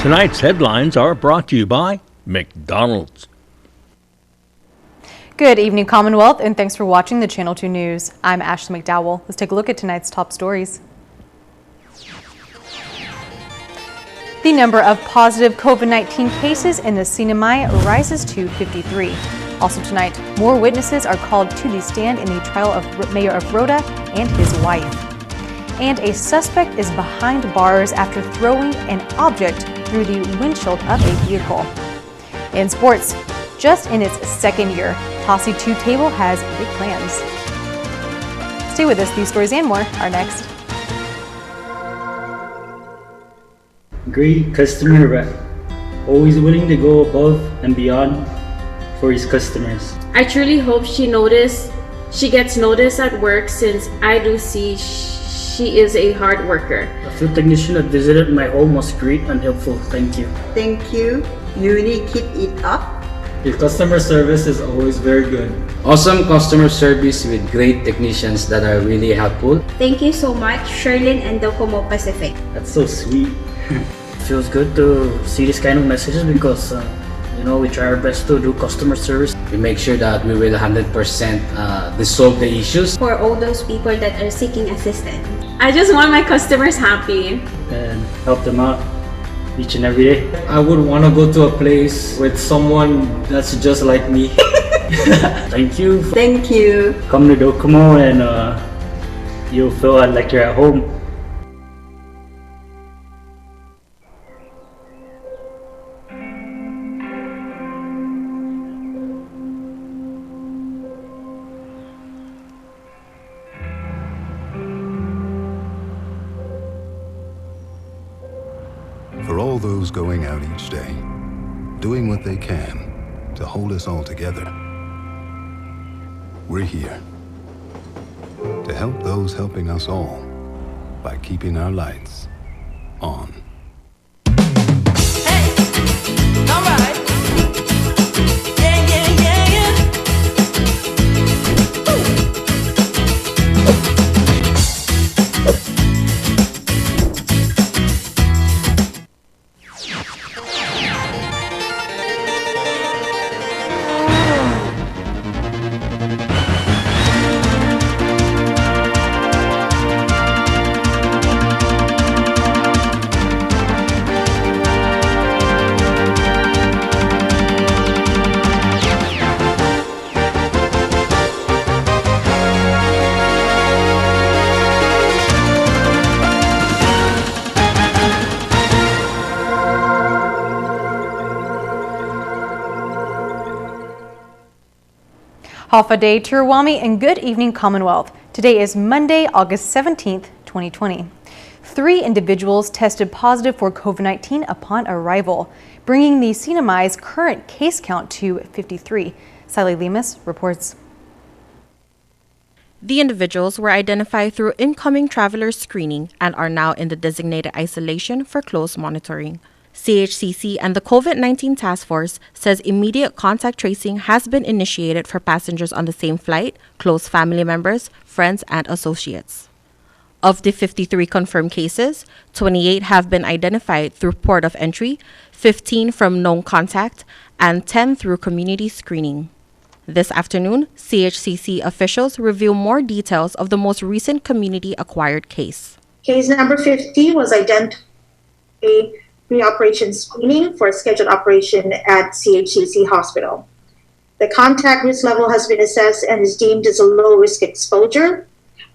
Tonight's headlines are brought to you by McDonald's. Good evening, Commonwealth, and thanks for watching the Channel 2 News. I'm Ashley McDowell. Let's take a look at tonight's top stories. The number of positive COVID-19 cases in the CNMI rises to 53. Also tonight, more witnesses are called to the stand in the trial of Mayor of Rota and his wife. And a suspect is behind bars after throwing an object through the windshield of a vehicle. In sports, just in its second year, TASI 2 table has big plans. Stay with us, these stories and more are next. Great customer rep, always willing to go above and beyond for his customers. I truly hope she gets noticed at work, since I do see she is a hard worker. The field technician that visited my home was great and helpful. Thank you. Thank you. You really keep it up. Your customer service is always very good. Awesome customer service with great technicians that are really helpful. Thank you so much, Sherlyn and Docomo Pacific. That's so sweet. Feels good to see this kind of messages because we try our best to do customer service. We make sure that we will 100% resolve the issues. For all those people that are seeking assistance, I just want my customers happy and help them out each and every day. I would want to go to a place with someone that's just like me. Thank you. Thank you. Come to Docomo and you'll feel like you're at home. For all those going out each day, doing what they can to hold us all together, we're here to help those helping us all by keeping our lights on. Hey, all right. Yeah, yeah, yeah, yeah. Half a day to Ruwami and good evening, Commonwealth. Today is Monday, August 17th, 2020. 3 individuals tested positive for COVID-19 upon arrival, bringing the CNMI's current case count to 53. Sally Lemus reports. The individuals were identified through incoming traveler screening and are now in the designated isolation for close monitoring. CHCC and the COVID-19 Task Force says immediate contact tracing has been initiated for passengers on the same flight, close family members, friends, and associates. Of the 53 confirmed cases, 28 have been identified through port of entry, 15 from known contact, and 10 through community screening. This afternoon, CHCC officials reveal more details of the most recent community-acquired case. Case number 50 was identified pre-operation screening for a scheduled operation at CHCC Hospital. The contact risk level has been assessed and is deemed as a low-risk exposure.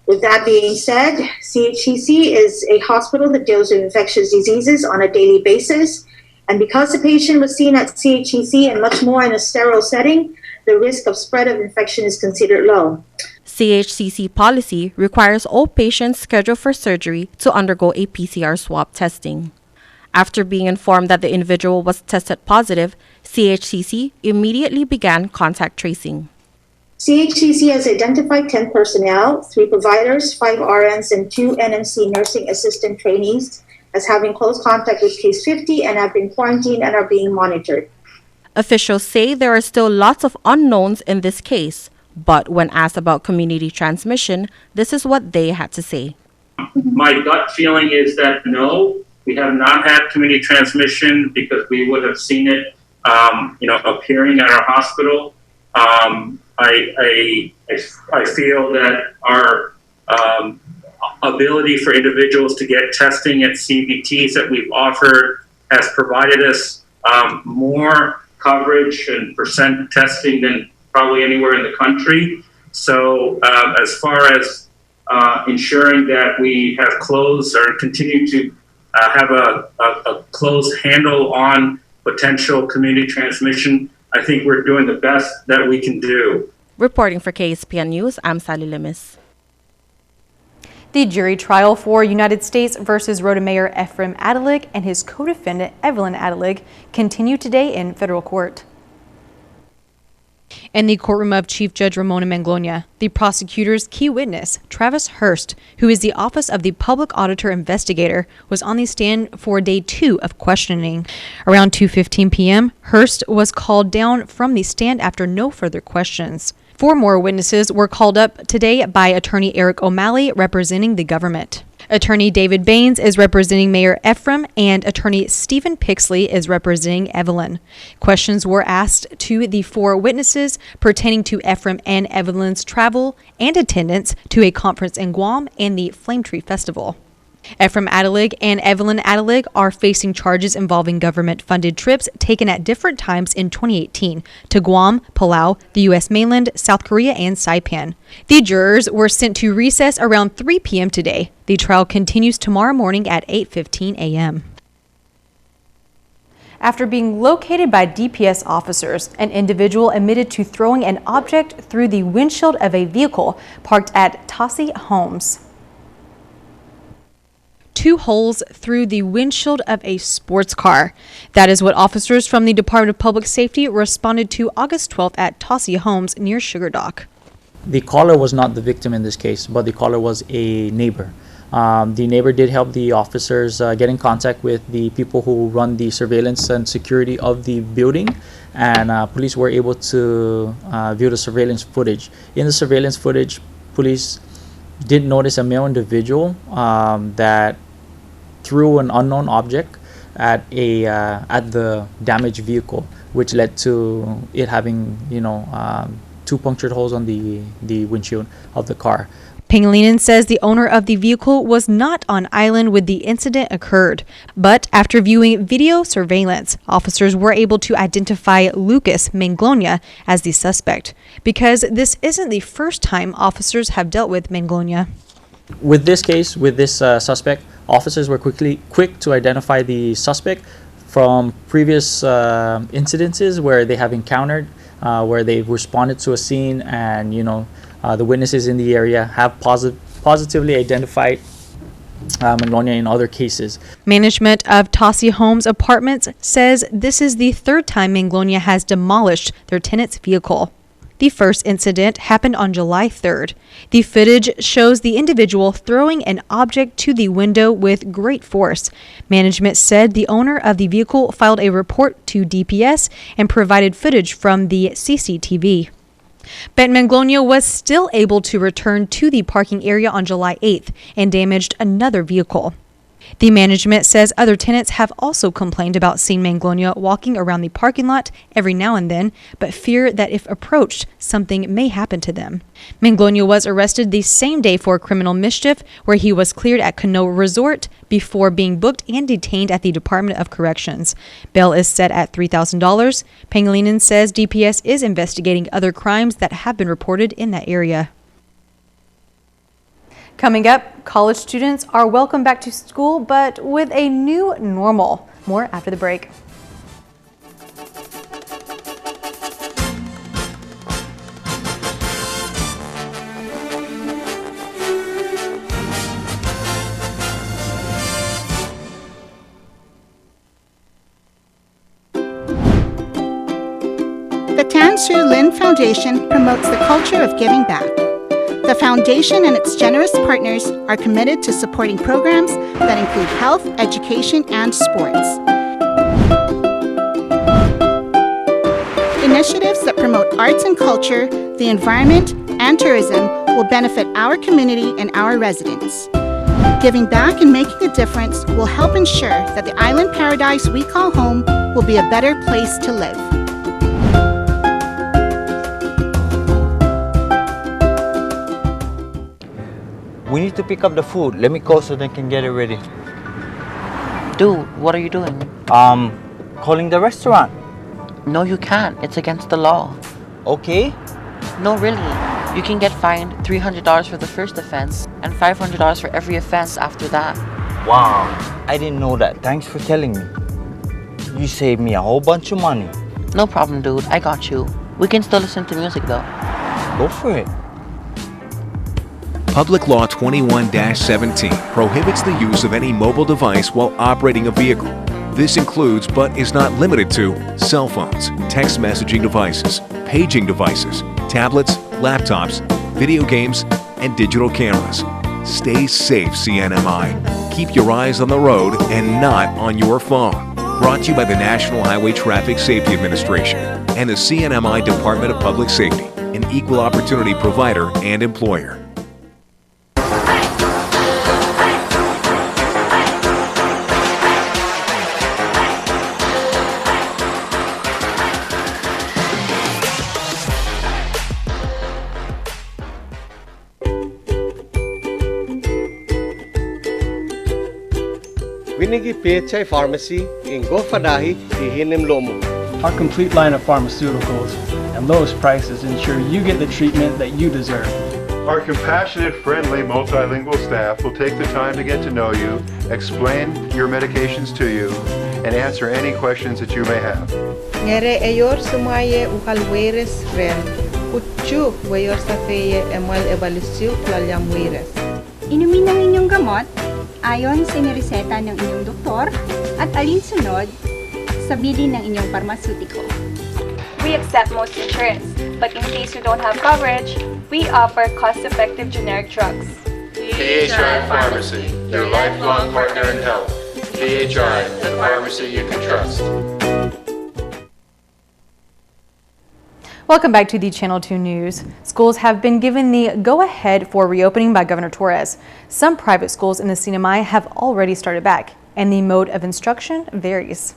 With that being said, CHCC is a hospital that deals with infectious diseases on a daily basis, and because the patient was seen at CHCC and much more in a sterile setting, the risk of spread of infection is considered low. CHCC policy requires all patients scheduled for surgery to undergo a PCR swab testing. After being informed that the individual was tested positive, CHCC immediately began contact tracing. CHCC has identified 10 personnel, 3 providers, 5 RNs, and 2 NMC nursing assistant trainees as having close contact with case 50 and have been quarantined and are being monitored. Officials say there are still lots of unknowns in this case, but when asked about community transmission, this is what they had to say. My gut feeling is that no, We have not had community transmission because we would have seen it, appearing at our hospital. I feel that our ability for individuals to get testing at CBTs that we've offered has provided us more coverage and percent testing than probably anywhere in the country. So as far as ensuring that we have closed or continue to have a closed handle on potential community transmission, I think we're doing the best that we can do. Reporting for KSPN News, I'm Sally Limis. The jury trial for United States versus Rota Mayor Ephraim Adelig and his co-defendant Evelyn Adelig continued today in federal court. In the courtroom of Chief Judge Ramona Manglona, the prosecutor's key witness, Travis Hurst, who is the Office of the Public Auditor Investigator, was on the stand for day 2 of questioning. Around 2:15 p.m., Hurst was called down from the stand after no further questions. 4 more witnesses were called up today by Attorney Eric O'Malley, representing the government. Attorney David Baines is representing Mayor Ephraim, and Attorney Stephen Pixley is representing Evelyn. Questions were asked to the 4 witnesses pertaining to Ephraim and Evelyn's travel and attendance to a conference in Guam and the Flame Tree Festival. Ephraim Adelig and Evelyn Adelig are facing charges involving government-funded trips taken at different times in 2018 to Guam, Palau, the U.S. mainland, South Korea, and Saipan. The jurors were sent to recess around 3 p.m. today. The trial continues tomorrow morning at 8:15 a.m. After being located by DPS officers, an individual admitted to throwing an object through the windshield of a vehicle parked at TASI Homes. 2 holes through the windshield of a sports car. That is what officers from the Department of Public Safety responded to August 12th at TASI Homes near Sugar Dock. The caller was not the victim in this case, but the caller was a neighbor. The neighbor did help the officers get in contact with the people who run the surveillance and security of the building, and police were able to view the surveillance footage. In the surveillance footage, police did notice a male individual that threw an unknown object at the damaged vehicle, which led to it having 2 punctured holes on the windshield of the car. Pangilinan says the owner of the vehicle was not on island when the incident occurred, but after viewing video surveillance, officers were able to identify Lucas Manglona as the suspect, because this isn't the first time officers have dealt with Manglona. With this case, with this suspect, officers were quick to identify the suspect from previous incidences where they have encountered, where they've responded to a scene, and the witnesses in the area have positively identified Manglona in other cases. Management of TASI Homes Apartments says this is the 3rd time Manglona has demolished their tenant's vehicle. The first incident happened on July 3rd. The footage shows the individual throwing an object to the window with great force. Management said the owner of the vehicle filed a report to DPS and provided footage from the CCTV. But Manglona was still able to return to the parking area on July 8th and damaged another vehicle. The management says other tenants have also complained about seeing Manglona walking around the parking lot every now and then, but fear that if approached, something may happen to them. Manglona was arrested the same day for criminal mischief, where he was cleared at Canoa Resort before being booked and detained at the Department of Corrections. Bail is set at $3,000. Pangilinan says DPS is investigating other crimes that have been reported in that area. Coming up, college students are welcome back to school, but with a new normal. More after the break. The Tan Su Lin Foundation promotes the culture of giving back. The foundation and its generous partners are committed to supporting programs that include health, education, and sports. Initiatives that promote arts and culture, the environment, and tourism will benefit our community and our residents. Giving back and making a difference will help ensure that the island paradise we call home will be a better place to live. We need to pick up the food. Let me go so they can get it ready. Dude, what are you doing? Calling the restaurant. No, you can't. It's against the law. Okay. No, really. You can get fined $300 for the first offense and $500 for every offense after that. Wow. I didn't know that. Thanks for telling me. You saved me a whole bunch of money. No problem, dude. I got you. We can still listen to music, though. Go for it. Public Law 21-17 prohibits the use of any mobile device while operating a vehicle. This includes, but is not limited to, cell phones, text messaging devices, paging devices, tablets, laptops, video games, and digital cameras. Stay safe, CNMI. Keep your eyes on the road and not on your phone. Brought to you by the National Highway Traffic Safety Administration and the CNMI Department of Public Safety, an equal opportunity provider and employer. Winigi PHI Pharmacy in Gofadahi, Ihinim Lomo. Our complete line of pharmaceuticals and lowest prices ensure you get the treatment that you deserve. Our compassionate, friendly, multilingual staff will take the time to get to know you, explain your medications to you, and answer any questions that you may have. Ngere eyor sumaye ukalweres ren, kutsu wayor safeye emal ebalusyu klalyam weres. Inumin ang inyong gamot ayon sa inireseta ng inyong doktor at alinsunod sa bilin ng inyong pharmaceutical. We accept most insurance, but in case you don't have coverage, we offer cost-effective generic drugs. PHI Pharmacy, your lifelong partner in health. PHI, the pharmacy you can trust. Welcome back to the Channel 2 News. Schools have been given the go-ahead for reopening by Governor Torres. Some private schools in the CNMI have already started back, and the mode of instruction varies.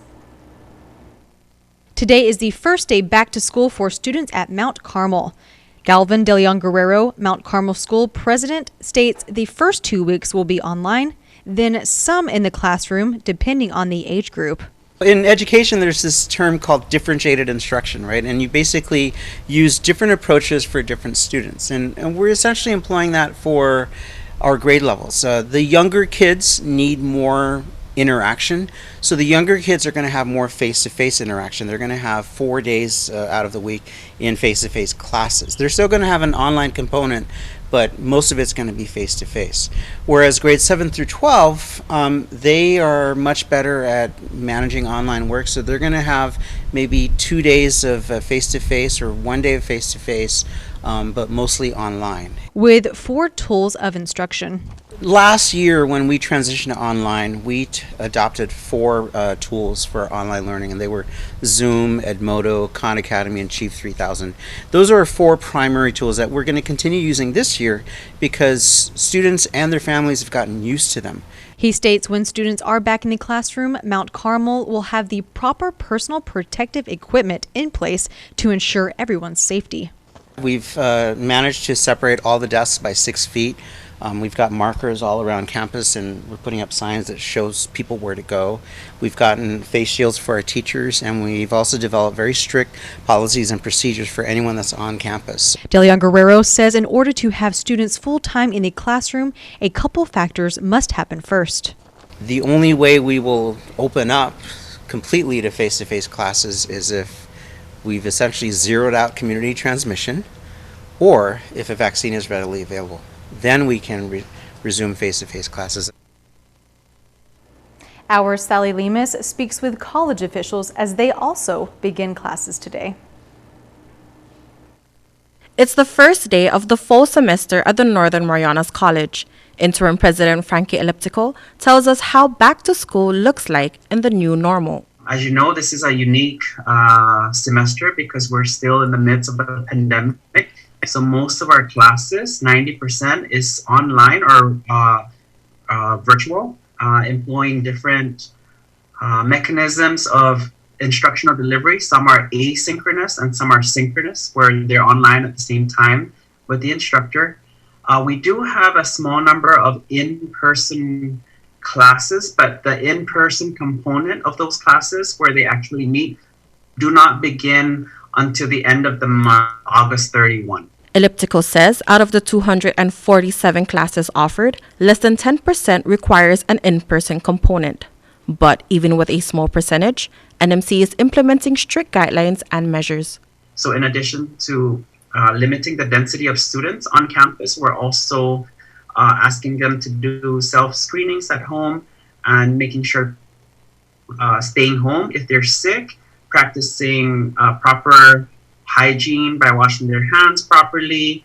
Today is the first day back to school for students at Mount Carmel. Galvin De Leon Guerrero, Mount Carmel School president, states the first 2 weeks will be online, then some in the classroom, depending on the age group. In education, there's this term called differentiated instruction, right? And you basically use different approaches for different students. And we're essentially employing that for our grade levels. The younger kids need more interaction. So the younger kids are going to have more face-to-face interaction. They're going to have 4 days out of the week in face-to-face classes. They're still going to have an online component, but most of it's going to be face-to-face. Whereas grades 7 through 12, they are much better at managing online work, so they're going to have maybe 2 days of face-to-face or 1 day of face-to-face, but mostly online. With 4 tools of instruction. Last year, when we transitioned to online, we adopted 4 tools for online learning, and they were Zoom, Edmodo, Khan Academy, and Chief 3000. Those are our 4 primary tools that we're going to continue using this year because students and their families have gotten used to them. He states when students are back in the classroom, Mount Carmel will have the proper personal protective equipment in place to ensure everyone's safety. We've managed to separate all the desks by 6 feet. We've got markers all around campus, and we're putting up signs that shows people where to go. We've gotten face shields for our teachers, and we've also developed very strict policies and procedures for anyone that's on campus. De Leon Guerrero says in order to have students full-time in the classroom, a couple factors must happen first. The only way we will open up completely to face-to-face classes is if we've essentially zeroed out community transmission, or if a vaccine is readily available. Then we can resume face-to-face classes. Our Sally Lemus speaks with college officials as they also begin classes today. It's the first day of the fall semester at the Northern Marianas College. Interim President Frankie Elliptical tells us how back to school looks like in the new normal. As you know, this is a unique semester because we're still in the midst of the pandemic. So most of our classes, 90%, is online or virtual, employing different mechanisms of instructional delivery. Some are asynchronous and some are synchronous, where they're online at the same time with the instructor. We do have a small number of in-person classes, but the in-person component of those classes where they actually meet do not begin until the end of the month, August 31. Elliptical says out of the 247 classes offered, less than 10% requires an in-person component. But even with a small percentage, NMC is implementing strict guidelines and measures. So in addition to limiting the density of students on campus, we're also asking them to do self-screenings at home and making sure staying home if they're sick, practicing proper hygiene by washing their hands properly.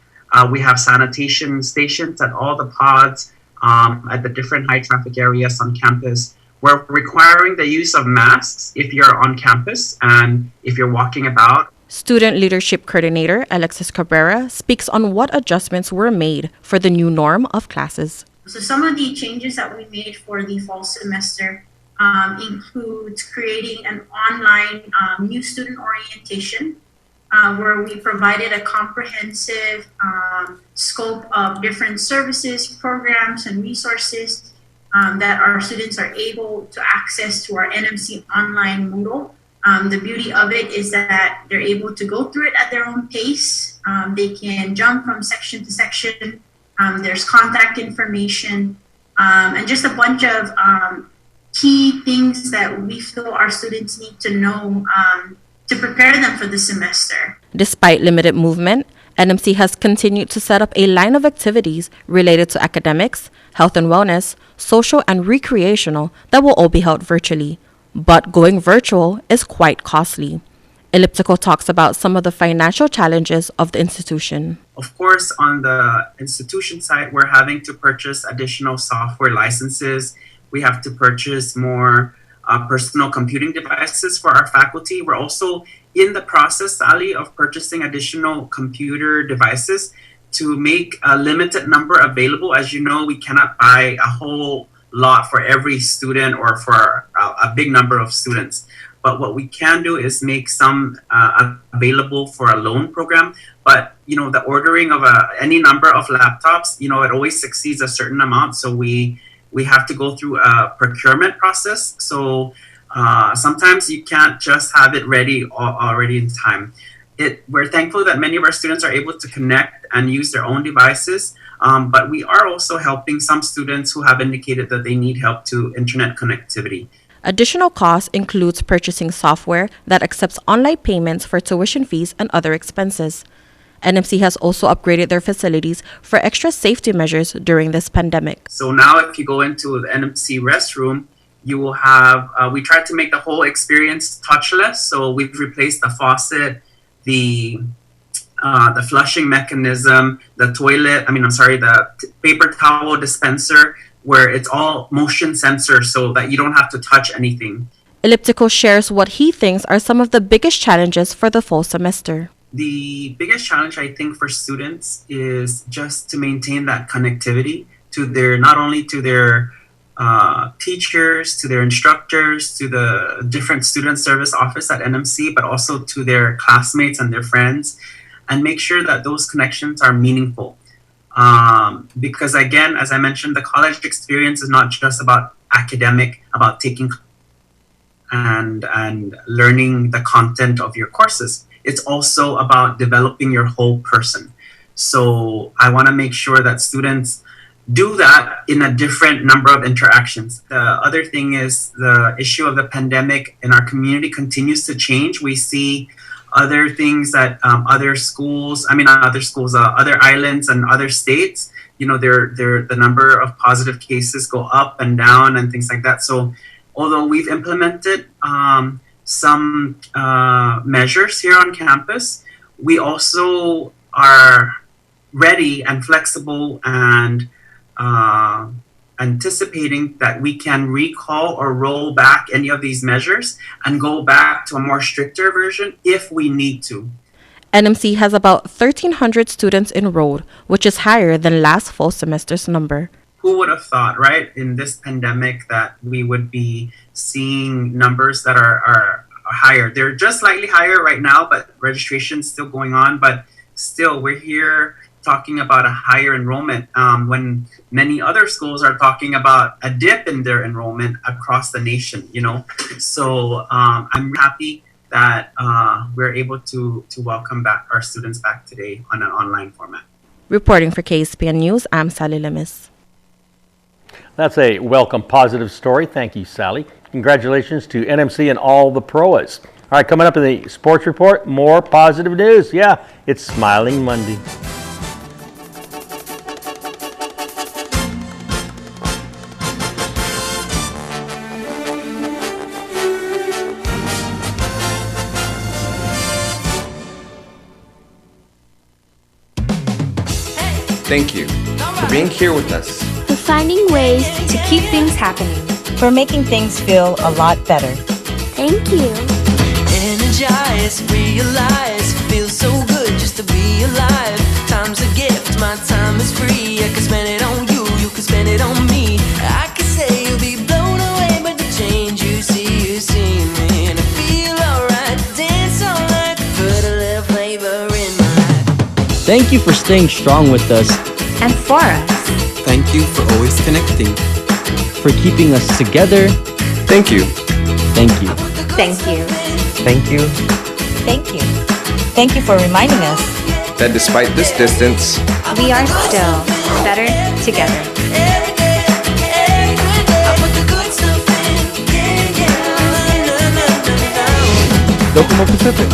We have sanitation stations at all the pods at the different high traffic areas on campus. We're requiring the use of masks if you're on campus and if you're walking about. Student Leadership Coordinator Alexis Cabrera speaks on what adjustments were made for the new norm of classes. So some of the changes that we made for the fall semester includes creating an online new student orientation where we provided a comprehensive scope of different services, programs, and resources that our students are able to access to our NMC online Moodle. The beauty of it is that they're able to go through it at their own pace. They can jump from section to section. There's contact information and just a bunch of key things that we feel our students need to know to prepare them for the semester. Despite limited movement, NMC has continued to set up a line of activities related to academics, health and wellness, social and recreational that will all be held virtually. But going virtual is quite costly. Elliptical talks about some of the financial challenges of the institution. Of course, on the institution side, we're having to purchase additional software licenses. We have to purchase more personal computing devices for our faculty. We're also in the process, Sally, of purchasing additional computer devices to make a limited number available. As you know, we cannot buy a whole lot for every student or for a big number of students. But what we can do is make some available for a loan program. But, you know, the ordering of any number of laptops, you know, it always exceeds a certain amount. So we have to go through a procurement process. So sometimes you can't just have it ready already in time. We're thankful that many of our students are able to connect and use their own devices. But we are also helping some students who have indicated that they need help to internet connectivity. Additional costs includes purchasing software that accepts online payments for tuition fees and other expenses. NMC has also upgraded their facilities for extra safety measures during this pandemic. So now if you go into the NMC restroom, you will have, we tried to make the whole experience touchless. So we've replaced the faucet, the flushing mechanism, the paper towel dispenser, where it's all motion sensor so that you don't have to touch anything. Elliptical shares what he thinks are some of the biggest challenges for the fall semester. The biggest challenge, I think, for students is just to maintain that connectivity to not only to their teachers, to their instructors, to the different student service office at NMC, but also to their classmates and their friends, and make sure that those connections are meaningful. Because again, as I mentioned, the college experience is not just about academic, about taking and learning the content of your courses. It's also about developing your whole person. So I want to make sure that students do that in a different number of interactions. The other thing is the issue of the pandemic in our community continues to change. We see other things that other islands and other states, you know, the number of positive cases go up and down and things like that. So although we've implemented some measures here on campus, we also are ready and flexible and anticipating that we can recall or roll back any of these measures and go back to a more stricter version if we need to. NMC has about 1,300 students enrolled, which is higher than last fall semester's number. who would have thought, right, in this pandemic that we would be seeing numbers that are higher. They're just slightly higher right now, but registration's still going on. But still, we're here talking about a higher enrollment when many other schools are talking about a dip in their enrollment across the nation, you know. So I'm happy that we're able to welcome back our students back today on an online format. Reporting for KSPN News, I'm Sally Lemis. That's a welcome, positive story. Thank you, Sally. Congratulations to NMC and all the pros. All right, coming up in the sports report, more positive news. Yeah, it's Smiling Monday. Thank you for being here with us. For finding ways to keep things happening. For making things feel a lot better. Thank you. Energize, realize, feels so good just to be alive. Time's a gift, my time is free. I can spend it on you, you can spend it on me. I can say you'll be blown away by the change you see me. And I feel alright, dance all night, put a little flavor in my life. Thank you for staying strong with us. And for us. Thank you for always connecting. For keeping us together. Thank you. Thank you. Thank you. Thank you. Thank you. Thank you for reminding us that despite this distance, we are still better together. Docomo Pacific,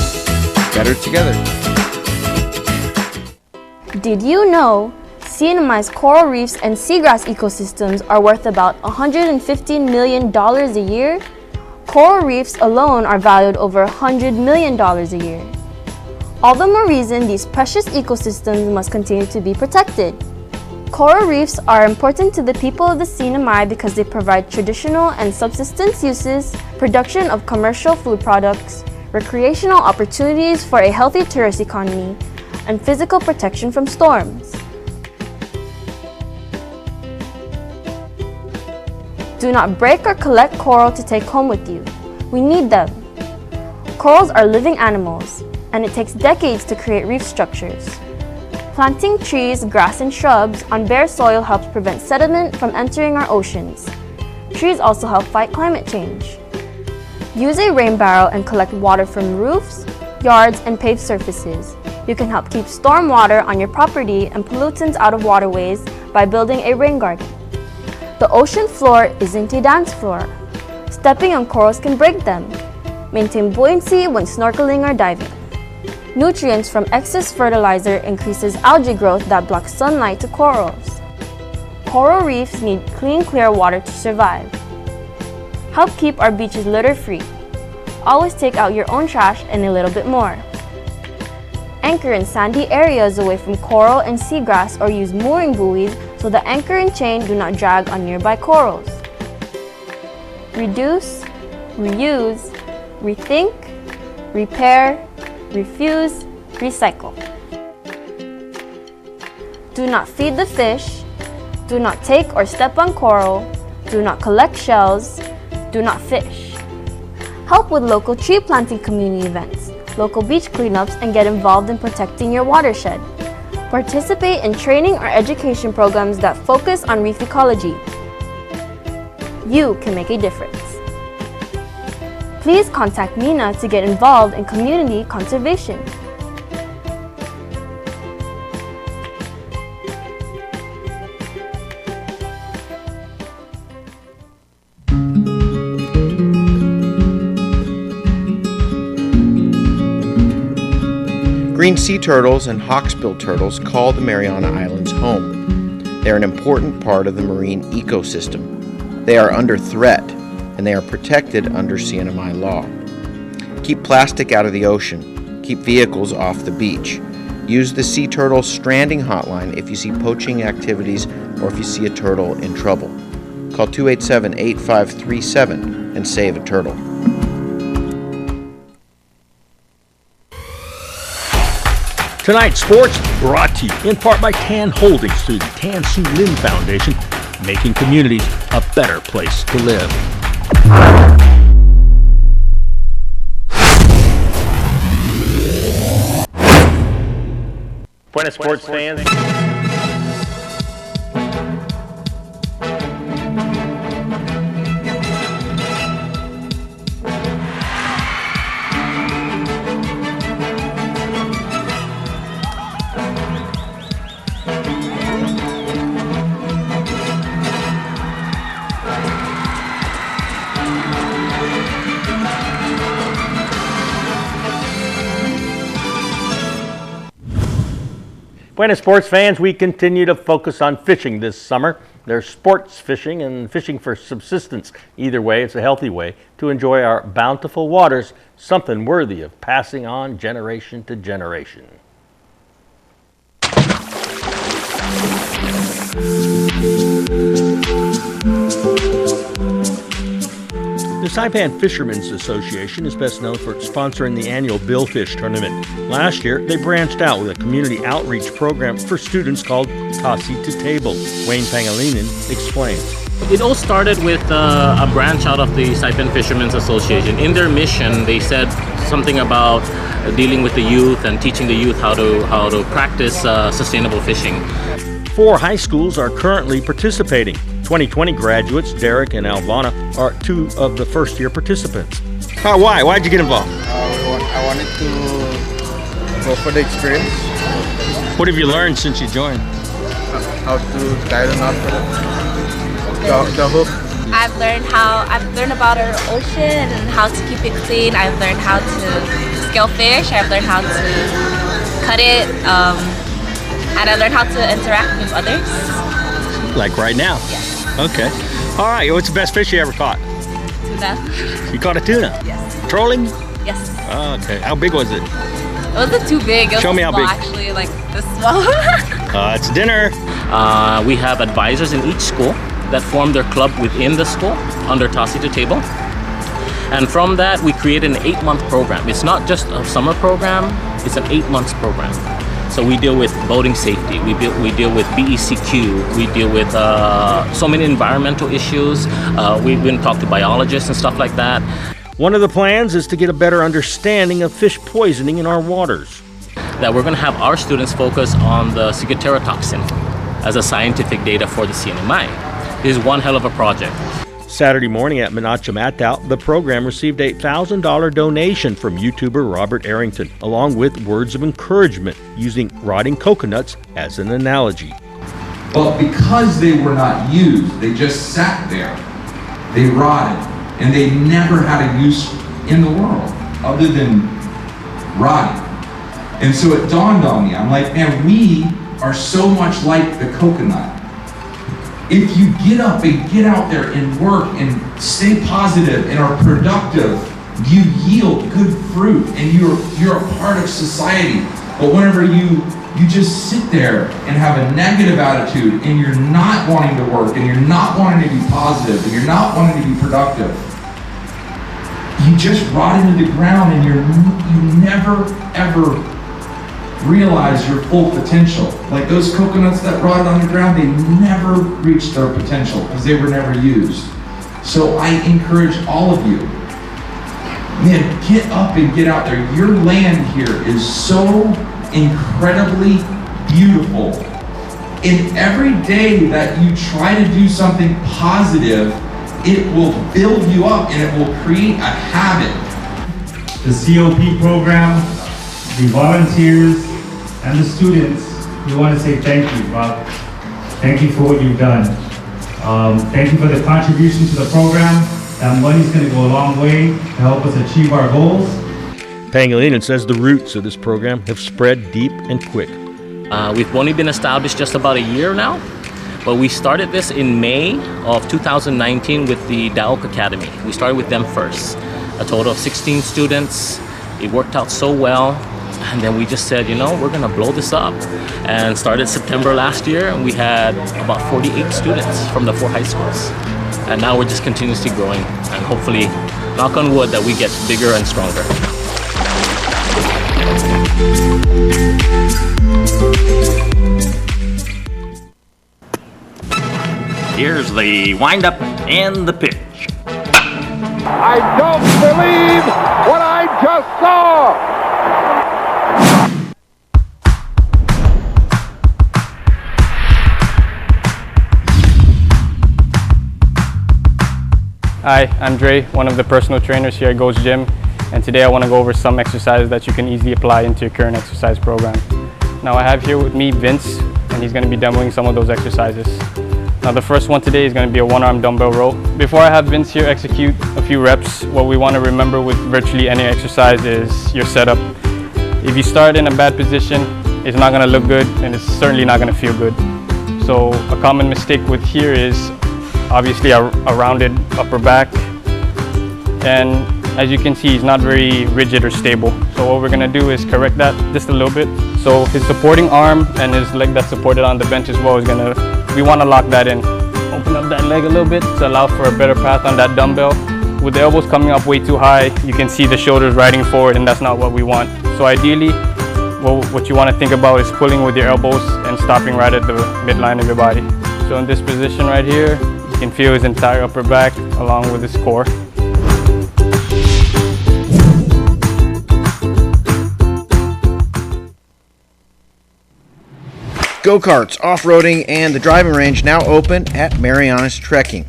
better together. Did you know CNMI's coral reefs and seagrass ecosystems are worth about $115 million a year? Coral reefs alone are valued over $100 million a year. All the more reason these precious ecosystems must continue to be protected. Coral reefs are important to the people of the CNMI because they provide traditional and subsistence uses, production of commercial food products, recreational opportunities for a healthy tourist economy, and physical protection from storms. Do not break or collect coral to take home with you. We need them. Corals are living animals, and it takes decades to create reef structures. Planting trees, grass, and shrubs on bare soil helps prevent sediment from entering our oceans. Trees also help fight climate change. Use a rain barrel and collect water from roofs, yards, and paved surfaces. You can help keep storm water on your property and pollutants out of waterways by building a rain garden. The ocean floor isn't a dance floor. Stepping on corals can break them. Maintain buoyancy when snorkeling or diving. Nutrients from excess fertilizer increases algae growth that blocks sunlight to corals. Coral reefs need clean, clear water to survive. Help keep our beaches litter-free. Always take out your own trash and a little bit more. Anchor in sandy areas away from coral and seagrass or use mooring buoys so the anchor and chain do not drag on nearby corals. Reduce, reuse, rethink, repair, refuse, recycle. Do not feed the fish. Do not take or step on coral. Do not collect shells. Do not fish. Help with local tree planting community events, local beach cleanups, and get involved in protecting your watershed. Participate in training or education programs that focus on reef ecology. You can make a difference. Please contact Mina to get involved in community conservation. Green sea turtles and hawksbill turtles call the Mariana Islands home. They are an important part of the marine ecosystem. They are under threat, and they are protected under CNMI law. Keep plastic out of the ocean. Keep vehicles off the beach. Use the Sea Turtle Stranding Hotline if you see poaching activities or if you see a turtle in trouble. Call 287-8537 and save a turtle. Tonight's sports brought to you in part by Tan Holdings through the Tan Su Lin Foundation, making communities a better place to live. Buenas sports fans. Buenas sports fans, we continue to focus on fishing this summer. There's sports fishing and fishing for subsistence. Either way, it's a healthy way to enjoy our bountiful waters, something worthy of passing on generation to generation. The Saipan Fishermen's Association is best known for sponsoring the annual Billfish Tournament. Last year, they branched out with a community outreach program for students called TASI to Table. Wayne Pangilinan explains. It all started with a branch out of the Saipan Fishermen's Association. In their mission, they said something about dealing with the youth and teaching the youth how to practice sustainable fishing. 4 high schools are currently participating. 2020 graduates, Derek and Alvana, are 2 of the first-year participants. Why? Why'd you get involved? I wanted to go for the experience. What have you learned since you joined? How to tie the knot for the hook. I've learned about our ocean and how to keep it clean. I've learned how to scale fish. I've learned how to cut it. And I learned how to interact with others. Like right now? Yes. Okay. All right, what's the best fish you ever caught? Tuna. You caught a tuna? Yes. Trolling? Yes. Okay. How big was it? It wasn't too big. It was Show me how small, big. actually, like this small. It's dinner. We have advisors in each school that form their club within the school under TASI to Table. And from that, we created an 8-month program. It's not just a summer program, it's an 8-month program. So we deal with boating safety, we deal with BECQ, we deal with so many environmental issues. We went and talked to biologists and stuff like that. One of the plans is to get a better understanding of fish poisoning in our waters. That we're going to have our students focus on the ciguatera toxin as a scientific data for the CNMI. It is one hell of a project. Saturday morning at Menachim, the program received a $1,000 donation from YouTuber Robert Arrington, along with words of encouragement using rotting coconuts as an analogy. But because they were not used, they just sat there. They rotted, and they never had a use in the world other than rotting. And so it dawned on me, I'm like, man, we are so much like the coconut. If you get up and get out there and work and stay positive and are productive, you yield good fruit and you're a part of society. But whenever you just sit there and have a negative attitude and you're not wanting to work and you're not wanting to be positive and you're not wanting to be productive, you just rot into the ground and you never ever realize your full potential. Like those coconuts that rotted on the ground, they never reached their potential because they were never used. So I encourage all of you, man, get up and get out there. Your land here is so incredibly beautiful. And every day that you try to do something positive, it will build you up and it will create a habit. The COP program, the volunteers, and the students, we want to say thank you, Rob. Thank you for what you've done. Thank you for the contribution to the program. That money's going to go a long way to help us achieve our goals. Pangilinan says the roots of this program have spread deep and quick. We've only been established just about a year now, but we started this in May of 2019 with the Daok Academy. We started with them first. A total of 16 students. It worked out so well. And then we just said, you know, we're going to blow this up. And started September last year, and we had about 48 students from the 4 high schools. And now we're just continuously growing. And hopefully, knock on wood, that we get bigger and stronger. Here's the windup and the pitch. I don't believe what I just saw! Hi, I'm Dre, one of the personal trainers here at Ghost Gym, and today I want to go over some exercises that you can easily apply into your current exercise program. Now I have here with me Vince, and he's going to be demoing some of those exercises. Now the first one today is going to be a one-arm dumbbell row. Before I have Vince here execute a few reps, what we want to remember with virtually any exercise is your setup. If you start in a bad position, it's not going to look good and it's certainly not going to feel good. So a common mistake with here is obviously a rounded upper back, and as you can see, he's not very rigid or stable. So what we're going to do is correct that just a little bit. So his supporting arm and his leg that's supported on the bench as well is going to, we want to lock that in. Open up that leg a little bit to allow for a better path on that dumbbell. With the elbows coming up way too high, you can see the shoulders riding forward, and that's not what we want. So ideally, what you want to think about is pulling with your elbows and stopping right at the midline of your body. So in this position right here, you can feel his entire upper back along with his core. Go-karts, off-roading, and the driving range now open at Marianas Trekking.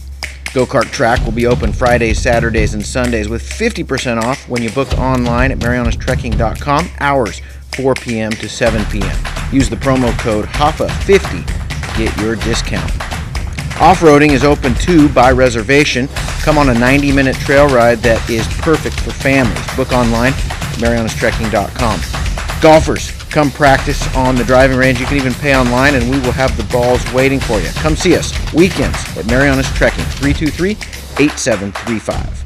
Go-kart track will be open Fridays, Saturdays, and Sundays with 50% off when you book online at marianastrekking.com, hours 4 p.m. to 7 p.m. Use the promo code HAFA50 to get your discount. Off-roading is open too by reservation. Come on a 90-minute trail ride that is perfect for families. Book online, marianastrekking.com. Golfers, come practice on the driving range. You can even pay online and we will have the balls waiting for you. Come see us weekends at Marianas Trekking, 323-8735.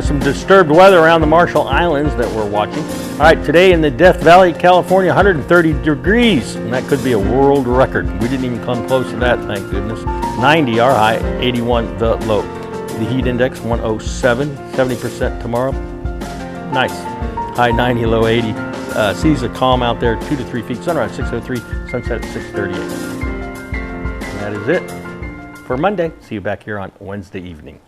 Some disturbed weather around the Marshall Islands that we're watching. All right, today in the Death Valley, California, 130 degrees, and that could be a world record. We didn't even come close to that, thank goodness. 90 our high, 81 the low. The heat index 107, 70% tomorrow. Nice. High 90, low 80. Seas are calm out there, 2 to 3 feet. Sunrise 6:03, sunset at 6:38. And that is it for Monday. See you back here on Wednesday evening.